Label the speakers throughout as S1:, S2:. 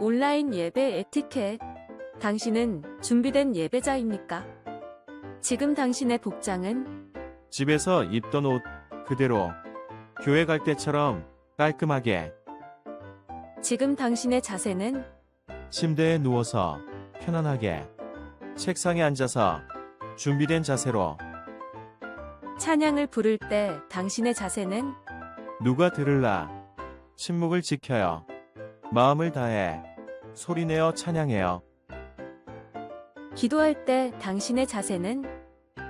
S1: 온라인 예배 에티켓. 당신은 준비된 예배자입니까? 지금 당신의 복장은?
S2: 집에서 입던 옷 그대로 교회 갈 때처럼 깔끔하게
S1: 지금 당신의 자세는?
S2: 침대에 누워서 편안하게 책상에 앉아서 준비된 자세로
S1: 찬양을 부를 때 당신의 자세는?
S2: 누가 들을라 침묵을 지켜요. 마음을 다해 소리내어 찬양해요.
S1: 기도할 때 당신의 자세는?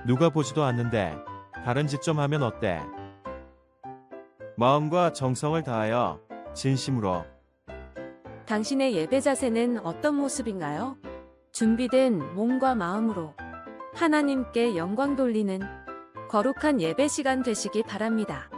S2: 누가 보지도 않는데 다른 짓 좀 하면 어때? 마음과 정성을 다하여 진심으로
S1: 당신의 예배 자세는 어떤 모습인가요? 준비된 몸과 마음으로 하나님께 영광 돌리는 거룩한 예배 시간 되시기 바랍니다.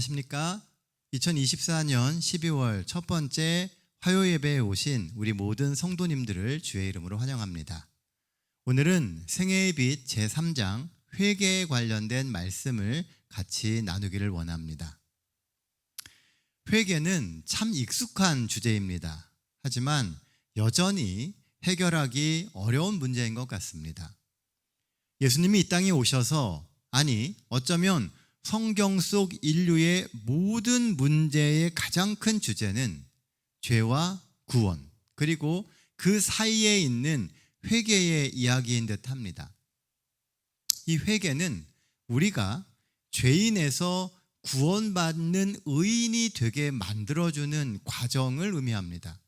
S3: 안녕하십니까? 2024년 12월 첫 번째 화요 예배에 오신 우리 모든 성도님들을 주의 이름으로 환영합니다. 오늘은 생애의 빛 제3장 회개에 관련된 말씀을 같이 나누기를 원합니다. 회개는 참 익숙한 주제입니다. 하지만 여전히 해결하기 어려운 문제인 것 같습니다. 예수님이 이 땅에 오셔서, 아니 어쩌면 성경 속 인류의 모든 문제의 가장 큰 주제는 죄와 구원, 그리고 그 사이에 있는 회개의 이야기인 듯 합니다. 이 회개는 우리가 죄인에서 구원받는 의인이 되게 만들어주는 과정을 의미합니다.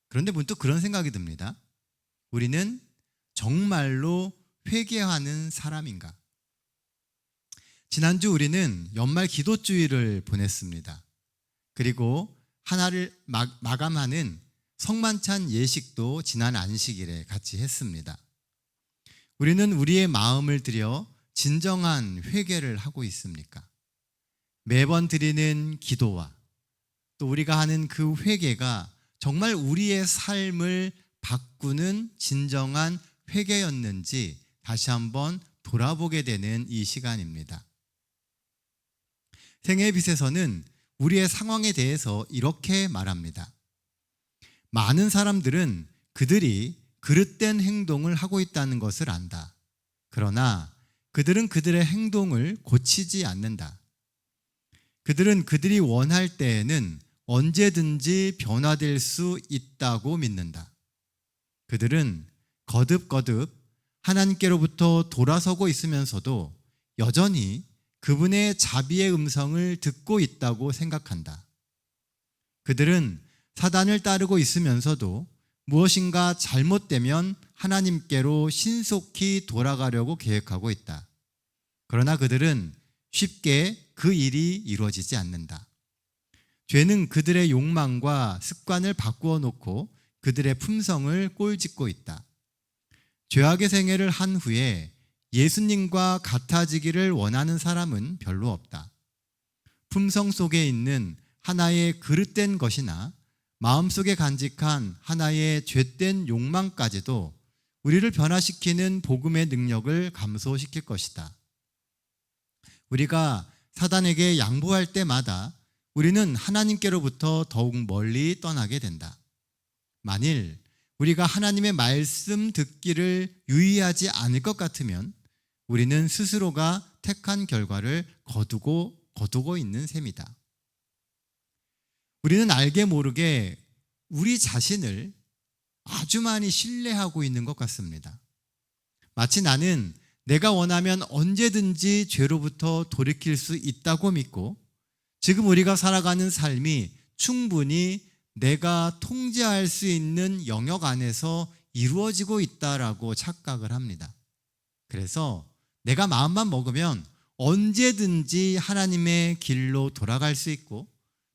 S3: 그런데 문득 그런 생각이 듭니다. 우리는 정말로 회개하는 사람인가? 지난주 우리는 연말 기도주일을 보냈습니다. 그리고 하나를 마감하는 성만찬 예식도 지난 안식일에 같이 했습니다. 우리는 우리의 마음을 들여 진정한 회개를 하고 있습니까? 매번 드리는 기도와 또 우리가 하는 그 회개가 정말 우리의 삶을 바꾸는 진정한 회개였는지 다시 한번 돌아보게 되는 이 시간입니다. 생애의 빛에서는 우리의 상황에 대해서 이렇게 말합니다. 많은 사람들은 그들이 그릇된 행동을 하고 있다는 것을 안다. 그러나 그들은 그들의 행동을 고치지 않는다. 그들은 그들이 원할 때에는 언제든지 변화될 수 있다고 믿는다. 그들은 거듭거듭 하나님께로부터 돌아서고 있으면서도 여전히 그분의 자비의 음성을 듣고 있다고 생각한다. 그들은 사단을 따르고 있으면서도 무엇인가 잘못되면 하나님께로 신속히 돌아가려고 계획하고 있다. 그러나 그들은 쉽게 그 일이 이루어지지 않는다. 죄는 그들의 욕망과 습관을 바꾸어 놓고 그들의 품성을 꼴짓고 있다. 죄악의 생애를 한 후에 예수님과 같아지기를 원하는 사람은 별로 없다. 품성 속에 있는 하나의 그릇된 것이나 마음속에 간직한 하나의 죄된 욕망까지도 우리를 변화시키는 복음의 능력을 감소시킬 것이다. 우리가 사단에게 양보할 때마다 우리는 하나님께로부터 더욱 멀리 떠나게 된다. 만일 우리가 하나님의 말씀 듣기를 유의하지 않을 것 같으면 우리는 스스로가 택한 결과를 거두고 있는 셈이다. 우리는 알게 모르게 우리 자신을 아주 많이 신뢰하고 있는 것 같습니다. 마치 나는 내가 원하면 언제든지 죄로부터 돌이킬 수 있다고 믿고 지금 우리가 살아가는 삶이 충분히 내가 통제할 수 있는 영역 안에서 이루어지고 있다라고 착각을 합니다. 그래서 내가 마음만 먹으면 언제든지 하나님의 길로 돌아갈 수 있고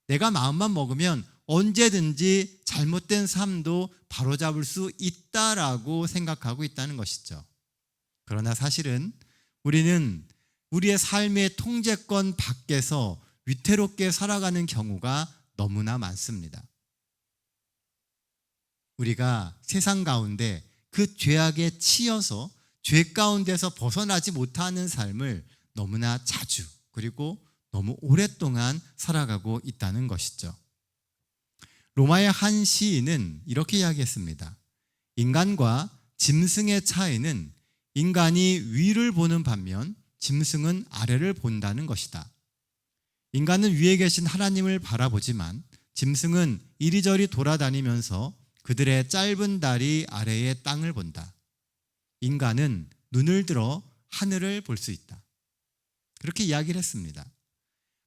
S3: 내가 마음만 먹으면 언제든지 잘못된 삶도 바로잡을 수 있다라고 생각하고 있다는 것이죠. 그러나 사실은 우리는 우리의 삶의 통제권 밖에서 위태롭게 살아가는 경우가 너무나 많습니다. 우리가 세상 가운데 그 죄악에 치여서 죄 가운데서 벗어나지 못하는 삶을 너무나 자주 그리고 너무 오랫동안 살아가고 있다는 것이죠. 로마의 한 시인은 이렇게 이야기했습니다. 인간과 짐승의 차이는 인간이 위를 보는 반면 짐승은 아래를 본다는 것이다. 인간은 위에 계신 하나님을 바라보지만 짐승은 이리저리 돌아다니면서 그들의 짧은 다리 아래의 땅을 본다. 인간은 눈을 들어 하늘을 볼 수 있다. 그렇게 이야기를 했습니다.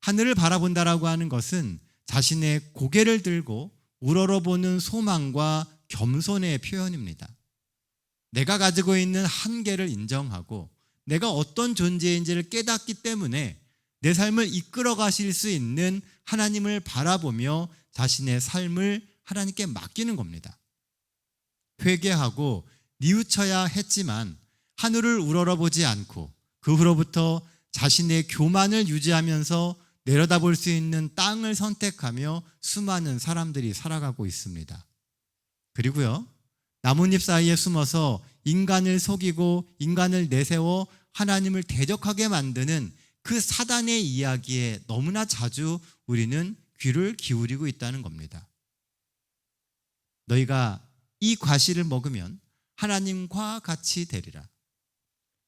S3: 하늘을 바라본다라고 하는 것은 자신의 고개를 들고 우러러보는 소망과 겸손의 표현입니다. 내가 가지고 있는 한계를 인정하고 내가 어떤 존재인지를 깨닫기 때문에 내 삶을 이끌어 가실 수 있는 하나님을 바라보며 자신의 삶을 하나님께 맡기는 겁니다. 회개하고 뉘우쳐야 했지만 하늘을 우러러보지 않고 그 후로부터 자신의 교만을 유지하면서 내려다볼 수 있는 땅을 선택하며 수많은 사람들이 살아가고 있습니다. 그리고요, 나뭇잎 사이에 숨어서 인간을 속이고 인간을 내세워 하나님을 대적하게 만드는 그 사단의 이야기에 너무나 자주 우리는 귀를 기울이고 있다는 겁니다. 너희가 이 과실을 먹으면 하나님과 같이 되리라.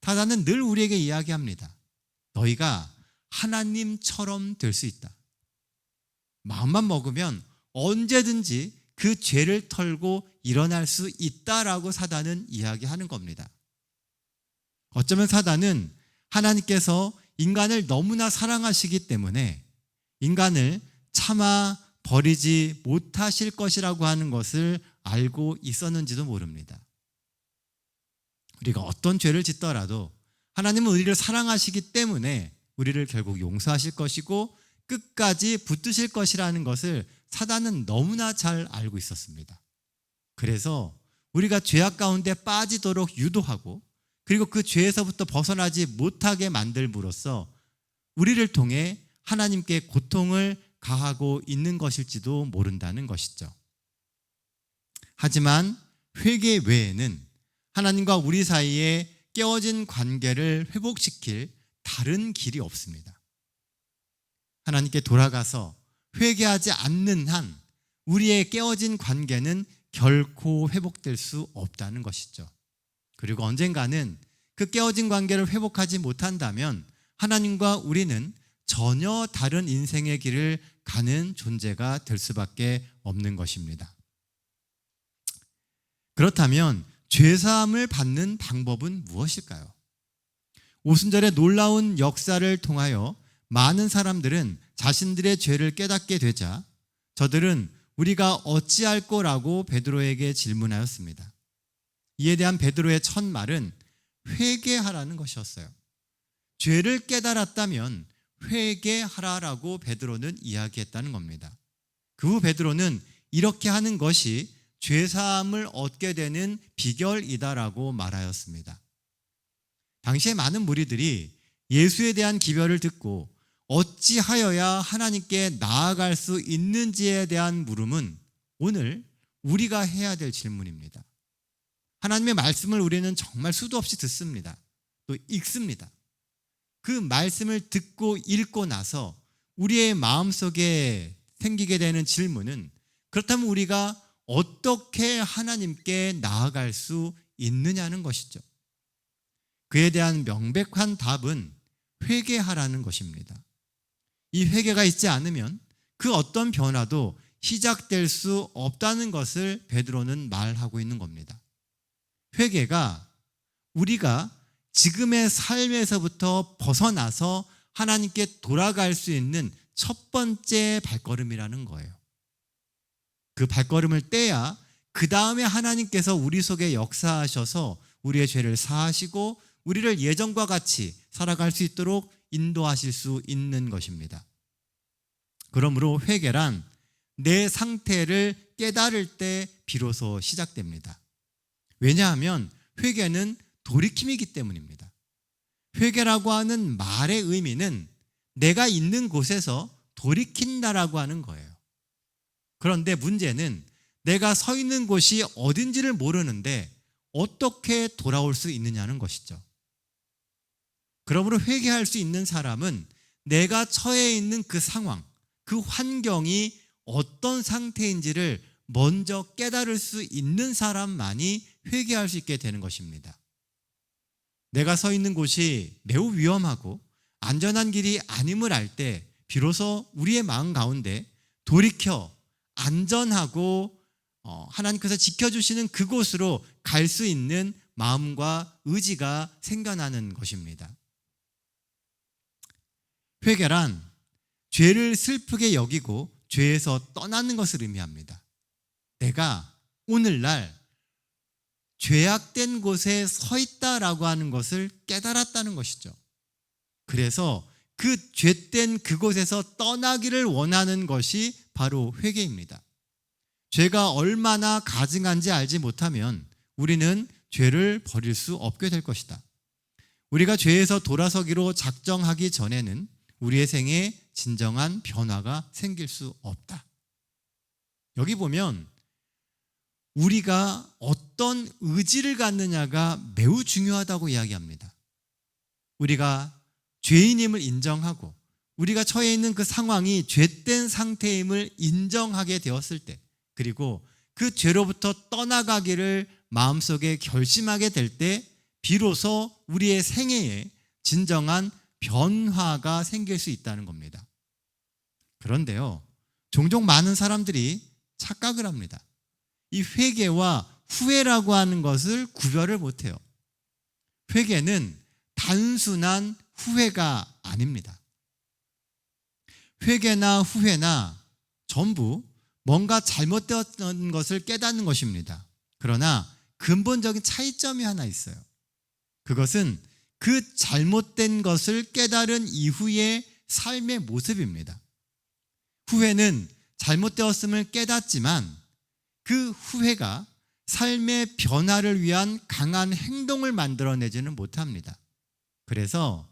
S3: 사단은 늘 우리에게 이야기합니다. 너희가 하나님처럼 될 수 있다. 마음만 먹으면 언제든지 그 죄를 털고 일어날 수 있다라고 사단은 이야기하는 겁니다. 어쩌면 사단은 하나님께서 인간을 너무나 사랑하시기 때문에 인간을 차마 버리지 못하실 것이라고 하는 것을 알고 있었는지도 모릅니다. 우리가 어떤 죄를 짓더라도 하나님은 우리를 사랑하시기 때문에 우리를 결국 용서하실 것이고 끝까지 붙드실 것이라는 것을 사단은 너무나 잘 알고 있었습니다. 그래서 우리가 죄악 가운데 빠지도록 유도하고 그리고 그 죄에서부터 벗어나지 못하게 만들므로써 우리를 통해 하나님께 고통을 가하고 있는 것일지도 모른다는 것이죠. 하지만 회개 외에는 하나님과 우리 사이에 깨어진 관계를 회복시킬 다른 길이 없습니다. 하나님께 돌아가서 회개하지 않는 한 우리의 깨어진 관계는 결코 회복될 수 없다는 것이죠. 그리고 언젠가는 그 깨어진 관계를 회복하지 못한다면 하나님과 우리는 전혀 다른 인생의 길을 가는 존재가 될 수밖에 없는 것입니다. 그렇다면 죄사함을 받는 방법은 무엇일까요? 오순절의 놀라운 역사를 통하여 많은 사람들은 자신들의 죄를 깨닫게 되자 저들은 우리가 어찌할 거라고 베드로에게 질문하였습니다. 이에 대한 베드로의 첫 말은 회개하라는 것이었어요. 죄를 깨달았다면 회개하라라고 베드로는 이야기했다는 겁니다. 그 후 베드로는 이렇게 하는 것이 죄사함을 얻게 되는 비결이다라고 말하였습니다. 당시에 많은 무리들이 예수에 대한 기별을 듣고 어찌하여야 하나님께 나아갈 수 있는지에 대한 물음은 오늘 우리가 해야 될 질문입니다. 하나님의 말씀을 우리는 정말 수도 없이 듣습니다. 또 읽습니다. 그 말씀을 듣고 읽고 나서 우리의 마음속에 생기게 되는 질문은 그렇다면 우리가 어떻게 하나님께 나아갈 수 있느냐는 것이죠. 그에 대한 명백한 답은 회개하라는 것입니다. 이 회개가 있지 않으면 그 어떤 변화도 시작될 수 없다는 것을 베드로는 말하고 있는 겁니다. 회개가 우리가 지금의 삶에서부터 벗어나서 하나님께 돌아갈 수 있는 첫 번째 발걸음이라는 거예요. 그 발걸음을 떼야 그 다음에 하나님께서 우리 속에 역사하셔서 우리의 죄를 사하시고 우리를 예전과 같이 살아갈 수 있도록 인도하실 수 있는 것입니다. 그러므로 회개란 내 상태를 깨달을 때 비로소 시작됩니다. 왜냐하면 회개는 돌이킴이기 때문입니다. 회개라고 하는 말의 의미는 내가 있는 곳에서 돌이킨다라고 하는 거예요. 그런데 문제는 내가 서 있는 곳이 어딘지를 모르는데 어떻게 돌아올 수 있느냐는 것이죠. 그러므로 회개할 수 있는 사람은 내가 처해 있는 그 상황, 그 환경이 어떤 상태인지를 먼저 깨달을 수 있는 사람만이 회개할 수 있게 되는 것입니다. 내가 서 있는 곳이 매우 위험하고 안전한 길이 아님을 알 때 비로소 우리의 마음 가운데 돌이켜 안전하고 하나님께서 지켜주시는 그곳으로 갈 수 있는 마음과 의지가 생겨나는 것입니다. 회개란 죄를 슬프게 여기고 죄에서 떠나는 것을 의미합니다. 내가 오늘날 죄악된 곳에 서 있다라고 하는 것을 깨달았다는 것이죠. 그래서 그 죄된 그곳에서 떠나기를 원하는 것이 바로 회개입니다. 죄가 얼마나 가증한지 알지 못하면 우리는 죄를 버릴 수 없게 될 것이다. 우리가 죄에서 돌아서기로 작정하기 전에는 우리의 생에 진정한 변화가 생길 수 없다. 여기 보면 우리가 어떤 의지를 갖느냐가 매우 중요하다고 이야기합니다. 우리가 죄인임을 인정하고 우리가 처해 있는 그 상황이 죄된 상태임을 인정하게 되었을 때, 그리고 그 죄로부터 떠나가기를 마음속에 결심하게 될 때 비로소 우리의 생애에 진정한 변화가 생길 수 있다는 겁니다. 그런데요, 종종 많은 사람들이 착각을 합니다. 이 회개와 후회라고 하는 것을 구별을 못해요. 회개는 단순한 후회가 아닙니다. 회개나 후회나 전부 뭔가 잘못되었던 것을 깨닫는 것입니다. 그러나 근본적인 차이점이 하나 있어요. 그것은 그 잘못된 것을 깨달은 이후의 삶의 모습입니다. 후회는 잘못되었음을 깨닫지만 그 후회가 삶의 변화를 위한 강한 행동을 만들어내지는 못합니다. 그래서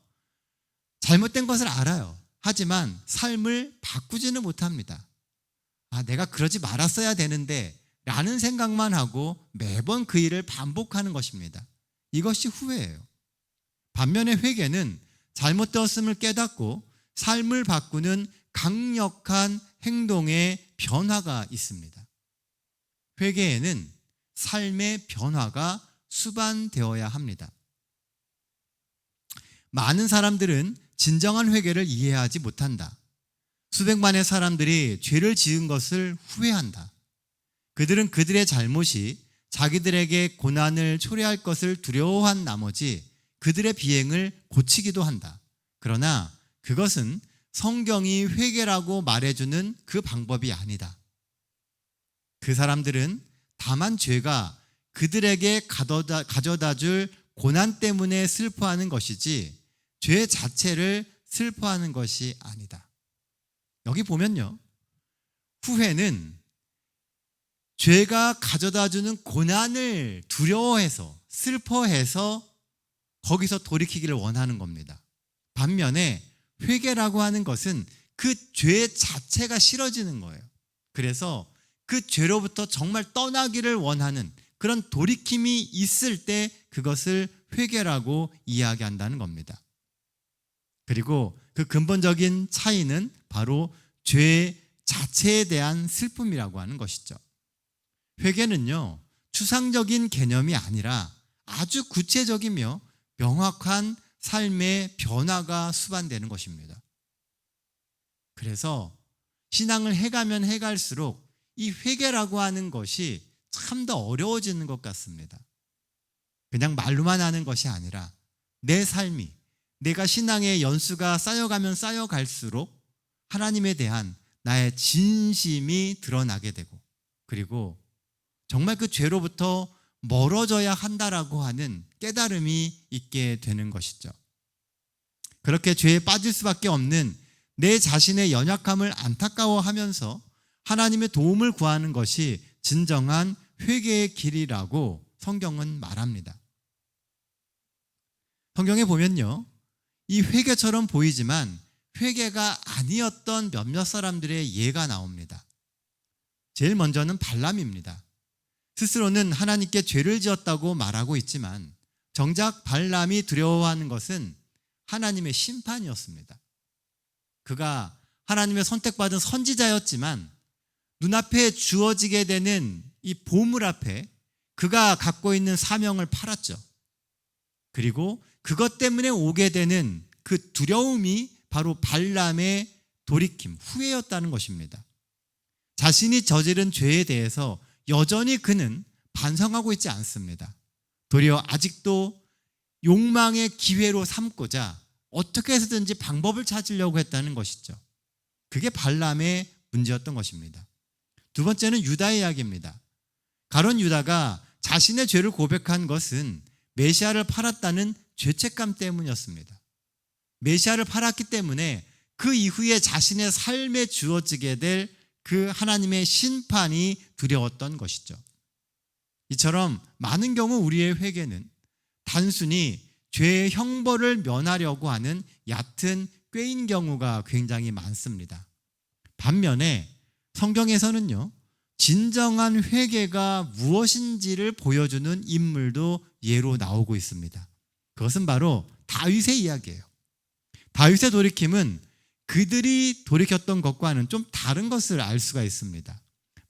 S3: 잘못된 것을 알아요. 하지만 삶을 바꾸지는 못합니다. 내가 그러지 말았어야 되는데 라는 생각만 하고 매번 그 일을 반복하는 것입니다. 이것이 후회예요. 반면에 회개는 잘못되었음을 깨닫고 삶을 바꾸는 강력한 행동의 변화가 있습니다. 회개에는 삶의 변화가 수반되어야 합니다. 많은 사람들은 진정한 회개를 이해하지 못한다. 수백만의 사람들이 죄를 지은 것을 후회한다. 그들은 그들의 잘못이 자기들에게 고난을 초래할 것을 두려워한 나머지 그들의 비행을 고치기도 한다. 그러나 그것은 성경이 회개라고 말해주는 그 방법이 아니다. 그 사람들은 다만 죄가 그들에게 가져다 줄 고난 때문에 슬퍼하는 것이지 죄 자체를 슬퍼하는 것이 아니다. 여기 보면요, 후회는 죄가 가져다 주는 고난을 두려워해서 슬퍼해서 거기서 돌이키기를 원하는 겁니다. 반면에 회개라고 하는 것은 그 죄 자체가 싫어지는 거예요. 그래서 그 죄로부터 정말 떠나기를 원하는 그런 돌이킴이 있을 때 그것을 회개라고 이야기한다는 겁니다. 그리고 그 근본적인 차이는 바로 죄 자체에 대한 슬픔이라고 하는 것이죠. 회개는요, 추상적인 개념이 아니라 아주 구체적이며 명확한 삶의 변화가 수반되는 것입니다. 그래서 신앙을 해가면 해갈수록 이 회개라고 하는 것이 참 더 어려워지는 것 같습니다. 그냥 말로만 하는 것이 아니라 내 삶이, 내가 신앙의 연수가 쌓여가면 쌓여갈수록 하나님에 대한 나의 진심이 드러나게 되고, 그리고 정말 그 죄로부터 멀어져야 한다라고 하는 깨달음이 있게 되는 것이죠. 그렇게 죄에 빠질 수밖에 없는 내 자신의 연약함을 안타까워하면서 하나님의 도움을 구하는 것이 진정한 회개의 길이라고 성경은 말합니다. 성경에 보면요, 이 회개처럼 보이지만 회개가 아니었던 몇몇 사람들의 예가 나옵니다. 제일 먼저는 발람입니다. 스스로는 하나님께 죄를 지었다고 말하고 있지만 정작 발람이 두려워하는 것은 하나님의 심판이었습니다. 그가 하나님의 선택받은 선지자였지만 눈앞에 주어지게 되는 이 보물 앞에 그가 갖고 있는 사명을 팔았죠. 그리고 그것 때문에 오게 되는 그 두려움이 바로 발람의 돌이킴, 후회였다는 것입니다. 자신이 저지른 죄에 대해서 여전히 그는 반성하고 있지 않습니다. 도리어 아직도 욕망의 기회로 삼고자 어떻게 해서든지 방법을 찾으려고 했다는 것이죠. 그게 발람의 문제였던 것입니다. 두 번째는 유다의 이야기입니다. 가룟 유다가 자신의 죄를 고백한 것은 메시아를 팔았다는 죄책감 때문이었습니다. 메시아를 팔았기 때문에 그 이후에 자신의 삶에 주어지게 될 그 하나님의 심판이 두려웠던 것이죠. 이처럼 많은 경우 우리의 회개는 단순히 죄의 형벌을 면하려고 하는 얕은 꾀인 경우가 굉장히 많습니다. 반면에 성경에서는요, 진정한 회개가 무엇인지를 보여주는 인물도 예로 나오고 있습니다. 그것은 바로 다윗의 이야기예요. 다윗의 돌이킴은 그들이 돌이켰던 것과는 좀 다른 것을 알 수가 있습니다.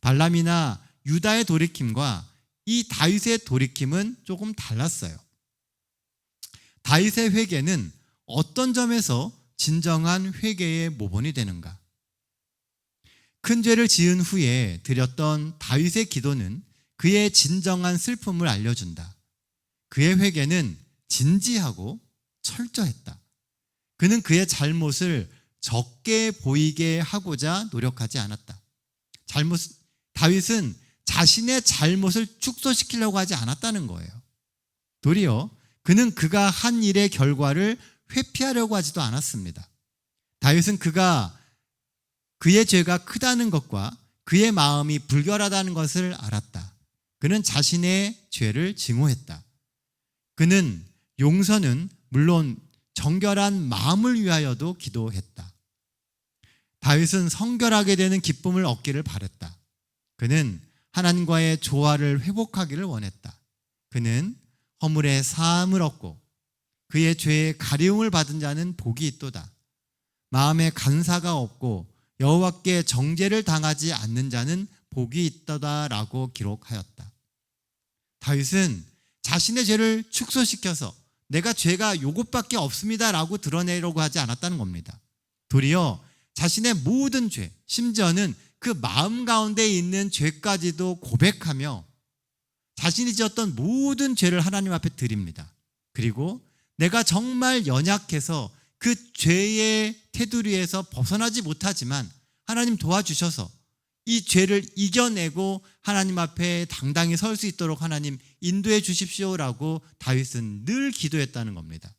S3: 발람이나 유다의 돌이킴과 이 다윗의 돌이킴은 조금 달랐어요. 다윗의 회개는 어떤 점에서 진정한 회개의 모본이 되는가? 큰 죄를 지은 후에 드렸던 다윗의 기도는 그의 진정한 슬픔을 알려준다. 그의 회개는 진지하고 철저했다. 그는 그의 잘못을 적게 보이게 하고자 노력하지 않았다. 다윗은 자신의 잘못을 축소시키려고 하지 않았다는 거예요. 도리어 그는 그가 한 일의 결과를 회피하려고 하지도 않았습니다. 다윗은 그의 죄가 크다는 것과 그의 마음이 불결하다는 것을 알았다. 그는 자신의 죄를 증오했다. 그는 용서는 물론 정결한 마음을 위하여도 기도했다. 다윗은 성결하게 되는 기쁨을 얻기를 바랬다. 그는 하나님과의 조화를 회복하기를 원했다. 그는 허물의 사함을 얻고 그의 죄의 가리움을 받은 자는 복이 있도다. 마음에 간사가 없고 여호와께 정죄를 당하지 않는 자는 복이 있도다라고 기록하였다. 다윗은 자신의 죄를 축소시켜서 내가 죄가 요것밖에 없습니다라고 드러내려고 하지 않았다는 겁니다. 도리어 자신의 모든 죄, 심지어는 그 마음 가운데 있는 죄까지도 고백하며 자신이 지었던 모든 죄를 하나님 앞에 드립니다. 그리고 내가 정말 연약해서 그 죄의 테두리에서 벗어나지 못하지만 하나님 도와주셔서 이 죄를 이겨내고 하나님 앞에 당당히 설 수 있도록 하나님 인도해 주십시오라고 다윗은 늘 기도했다는 겁니다.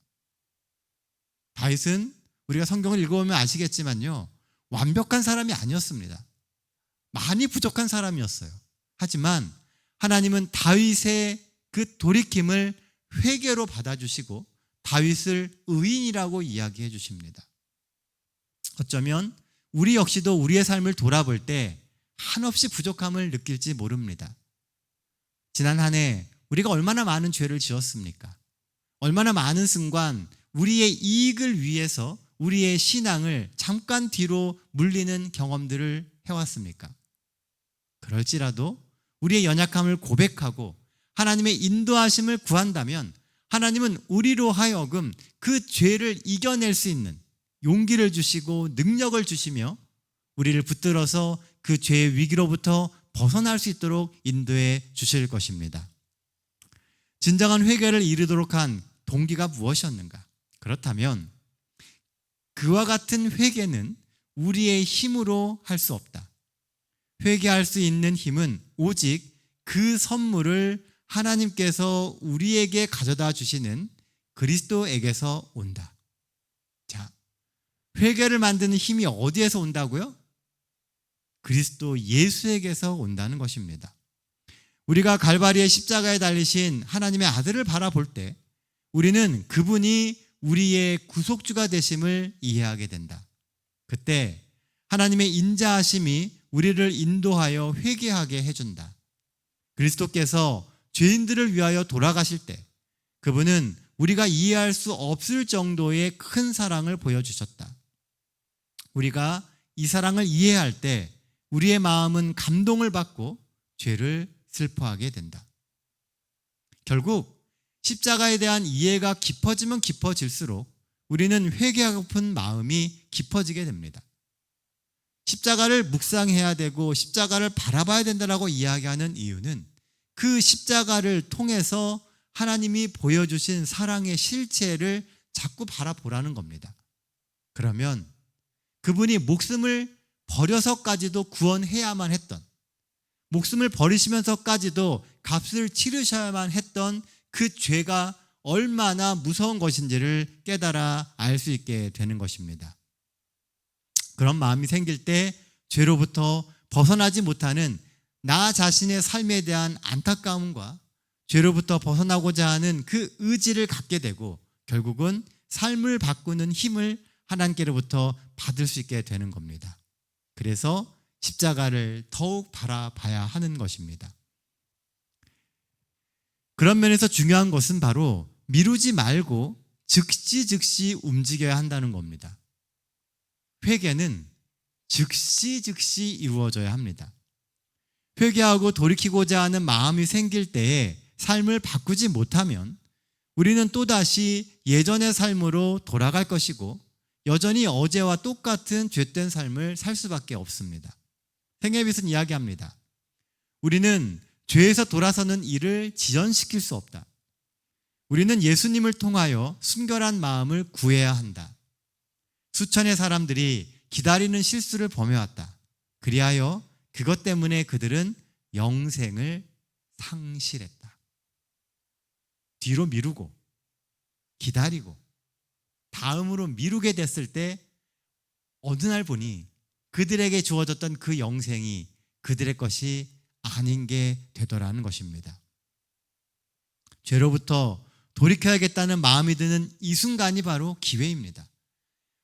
S3: 다윗은 우리가 성경을 읽어보면 아시겠지만요, 완벽한 사람이 아니었습니다. 많이 부족한 사람이었어요. 하지만 하나님은 다윗의 그 돌이킴을 회개로 받아주시고 다윗을 의인이라고 이야기해 주십니다. 어쩌면 우리 역시도 우리의 삶을 돌아볼 때 한없이 부족함을 느낄지 모릅니다. 지난 한 해 우리가 얼마나 많은 죄를 지었습니까? 얼마나 많은 순간 우리의 이익을 위해서 우리의 신앙을 잠깐 뒤로 물리는 경험들을 해왔습니까? 그럴지라도 우리의 연약함을 고백하고 하나님의 인도하심을 구한다면 하나님은 우리로 하여금 그 죄를 이겨낼 수 있는 용기를 주시고 능력을 주시며 우리를 붙들어서 그 죄의 위기로부터 벗어날 수 있도록 인도해 주실 것입니다. 진정한 회개를 이루도록 한 동기가 무엇이었는가? 그렇다면 그와 같은 회개는 우리의 힘으로 할 수 없다. 회개할 수 있는 힘은 오직 그 선물을 하나님께서 우리에게 가져다 주시는 그리스도에게서 온다. 자, 회개를 만드는 힘이 어디에서 온다고요? 그리스도 예수에게서 온다는 것입니다. 우리가 갈바리의 십자가에 달리신 하나님의 아들을 바라볼 때 우리는 그분이 우리의 구속주가 되심을 이해하게 된다. 그때 하나님의 인자하심이 우리를 인도하여 회개하게 해준다. 그리스도께서 죄인들을 위하여 돌아가실 때 그분은 우리가 이해할 수 없을 정도의 큰 사랑을 보여주셨다. 우리가 이 사랑을 이해할 때 우리의 마음은 감동을 받고 죄를 슬퍼하게 된다. 결국 십자가에 대한 이해가 깊어지면 깊어질수록 우리는 회개하고픈 마음이 깊어지게 됩니다. 십자가를 묵상해야 되고 십자가를 바라봐야 된다고 이야기하는 이유는 그 십자가를 통해서 하나님이 보여주신 사랑의 실체를 자꾸 바라보라는 겁니다. 그러면 그분이 목숨을 버려서까지도 구원해야만 했던, 목숨을 버리시면서까지도 값을 치르셔야만 했던 그 죄가 얼마나 무서운 것인지를 깨달아 알 수 있게 되는 것입니다. 그런 마음이 생길 때 죄로부터 벗어나지 못하는 나 자신의 삶에 대한 안타까움과 죄로부터 벗어나고자 하는 그 의지를 갖게 되고 결국은 삶을 바꾸는 힘을 하나님께로부터 받을 수 있게 되는 겁니다. 그래서 십자가를 더욱 바라봐야 하는 것입니다. 그런 면에서 중요한 것은 바로 미루지 말고 즉시 움직여야 한다는 겁니다. 회개는 즉시 이루어져야 합니다. 회개하고 돌이키고자 하는 마음이 생길 때에 삶을 바꾸지 못하면 우리는 또다시 예전의 삶으로 돌아갈 것이고 여전히 어제와 똑같은 죄된 삶을 살 수밖에 없습니다. 생애빗은 이야기합니다. 우리는 죄에서 돌아서는 일을 지연시킬 수 없다. 우리는 예수님을 통하여 순결한 마음을 구해야 한다. 수천의 사람들이 기다리는 실수를 범해왔다. 그리하여 그것 때문에 그들은 영생을 상실했다. 뒤로 미루고 기다리고 다음으로 미루게 됐을 때 어느 날 보니 그들에게 주어졌던 그 영생이 그들의 것이 아닌 게 되더라는 것입니다. 죄로부터 돌이켜야겠다는 마음이 드는 이 순간이 바로 기회입니다.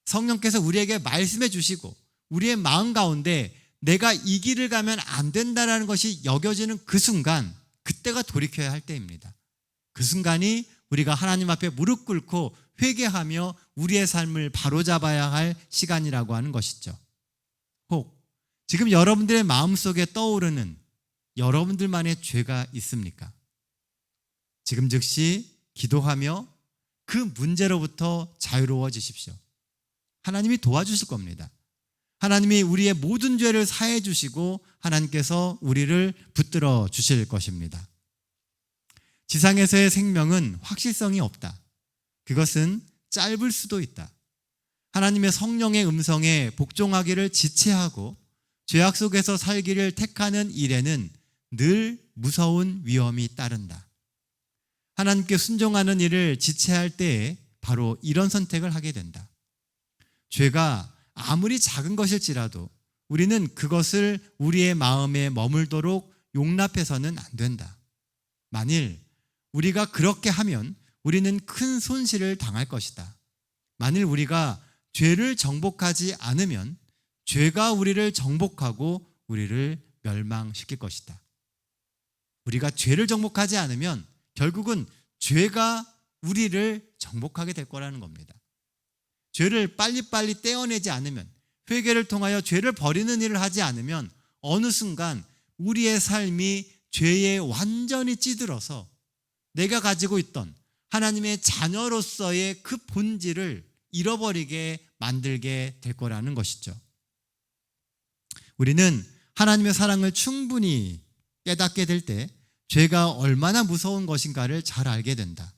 S3: 성령께서 우리에게 말씀해 주시고 우리의 마음 가운데 내가 이 길을 가면 안 된다는 것이 여겨지는 그 순간, 그때가 돌이켜야 할 때입니다. 그 순간이 우리가 하나님 앞에 무릎 꿇고 회개하며 우리의 삶을 바로잡아야 할 시간이라고 하는 것이죠. 혹 지금 여러분들의 마음속에 떠오르는 여러분들만의 죄가 있습니까? 지금 즉시 기도하며 그 문제로부터 자유로워지십시오. 하나님이 도와주실 겁니다. 하나님이 우리의 모든 죄를 사해 주시고 하나님께서 우리를 붙들어 주실 것입니다. 지상에서의 생명은 확실성이 없다. 그것은 짧을 수도 있다. 하나님의 성령의 음성에 복종하기를 지체하고 죄악 속에서 살기를 택하는 일에는 늘 무서운 위험이 따른다. 하나님께 순종하는 일을 지체할 때에 바로 이런 선택을 하게 된다. 죄가 아무리 작은 것일지라도 우리는 그것을 우리의 마음에 머물도록 용납해서는 안 된다. 만일 우리가 그렇게 하면 우리는 큰 손실을 당할 것이다. 만일 우리가 죄를 정복하지 않으면 죄가 우리를 정복하고 우리를 멸망시킬 것이다. 우리가 죄를 정복하지 않으면 결국은 죄가 우리를 정복하게 될 거라는 겁니다. 죄를 빨리빨리 떼어내지 않으면, 회개를 통하여 죄를 버리는 일을 하지 않으면 어느 순간 우리의 삶이 죄에 완전히 찌들어서 내가 가지고 있던 하나님의 자녀로서의 그 본질을 잃어버리게 만들게 될 거라는 것이죠. 우리는 하나님의 사랑을 충분히 깨닫게 될 때 죄가 얼마나 무서운 것인가를 잘 알게 된다.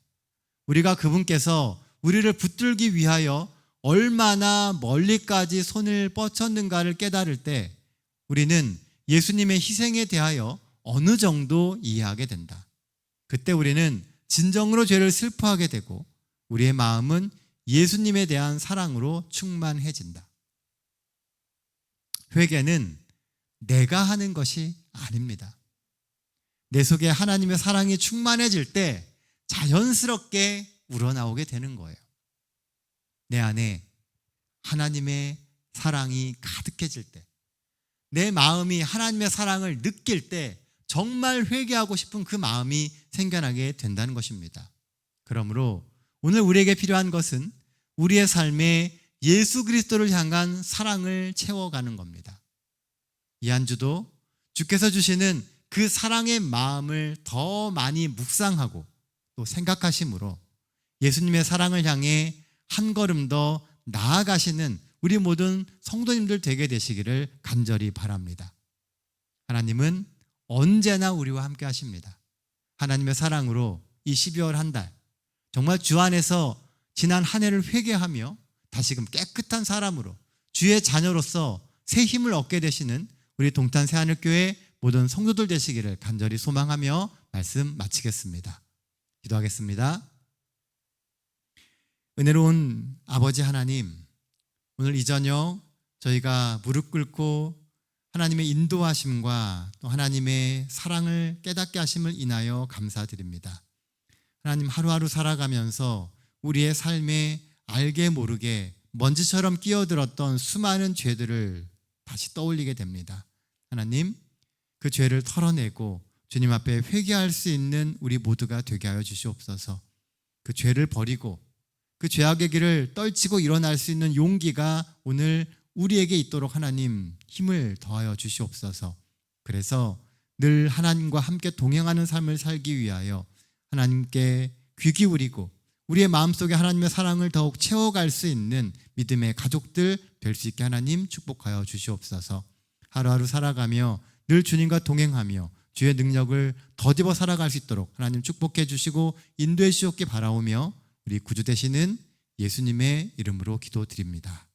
S3: 우리가 그분께서 우리를 붙들기 위하여 얼마나 멀리까지 손을 뻗쳤는가를 깨달을 때 우리는 예수님의 희생에 대하여 어느 정도 이해하게 된다. 그때 우리는 진정으로 죄를 슬퍼하게 되고 우리의 마음은 예수님에 대한 사랑으로 충만해진다. 회개는 내가 하는 것이 아닙니다. 내 속에 하나님의 사랑이 충만해질 때 자연스럽게 우러나오게 되는 거예요. 내 안에 하나님의 사랑이 가득해질 때, 내 마음이 하나님의 사랑을 느낄 때 정말 회개하고 싶은 그 마음이 생겨나게 된다는 것입니다. 그러므로 오늘 우리에게 필요한 것은 우리의 삶에 예수 그리스도를 향한 사랑을 채워가는 겁니다. 이 한 주도 주께서 주시는 그 사랑의 마음을 더 많이 묵상하고 또 생각하심으로 예수님의 사랑을 향해 한 걸음 더 나아가시는 우리 모든 성도님들 되게 되시기를 간절히 바랍니다. 하나님은 언제나 우리와 함께 하십니다. 하나님의 사랑으로 이 12월 한 달 정말 주 안에서 지난 한 해를 회개하며 다시금 깨끗한 사람으로 주의 자녀로서 새 힘을 얻게 되시는 우리 동탄 새하늘교회 모든 성도들 되시기를 간절히 소망하며 말씀 마치겠습니다. 기도하겠습니다. 은혜로운 아버지 하나님, 오늘 이 저녁 저희가 무릎 꿇고 하나님의 인도하심과 또 하나님의 사랑을 깨닫게 하심을 인하여 감사드립니다. 하나님, 하루하루 살아가면서 우리의 삶에 알게 모르게 먼지처럼 끼어들었던 수많은 죄들을 다시 떠올리게 됩니다. 하나님, 그 죄를 털어내고 주님 앞에 회개할 수 있는 우리 모두가 되게 하여 주시옵소서. 그 죄를 버리고 그 죄악의 길을 떨치고 일어날 수 있는 용기가 오늘 우리에게 있도록 하나님 힘을 더하여 주시옵소서. 그래서 늘 하나님과 함께 동행하는 삶을 살기 위하여 하나님께 귀 기울이고 우리의 마음속에 하나님의 사랑을 더욱 채워갈 수 있는 믿음의 가족들 될 수 있게 하나님 축복하여 주시옵소서. 하루하루 살아가며 늘 주님과 동행하며 주의 능력을 더디어 살아갈 수 있도록 하나님 축복해 주시고 인도해 주시옵기 바라오며 우리 구주 되시는 예수님의 이름으로 기도드립니다.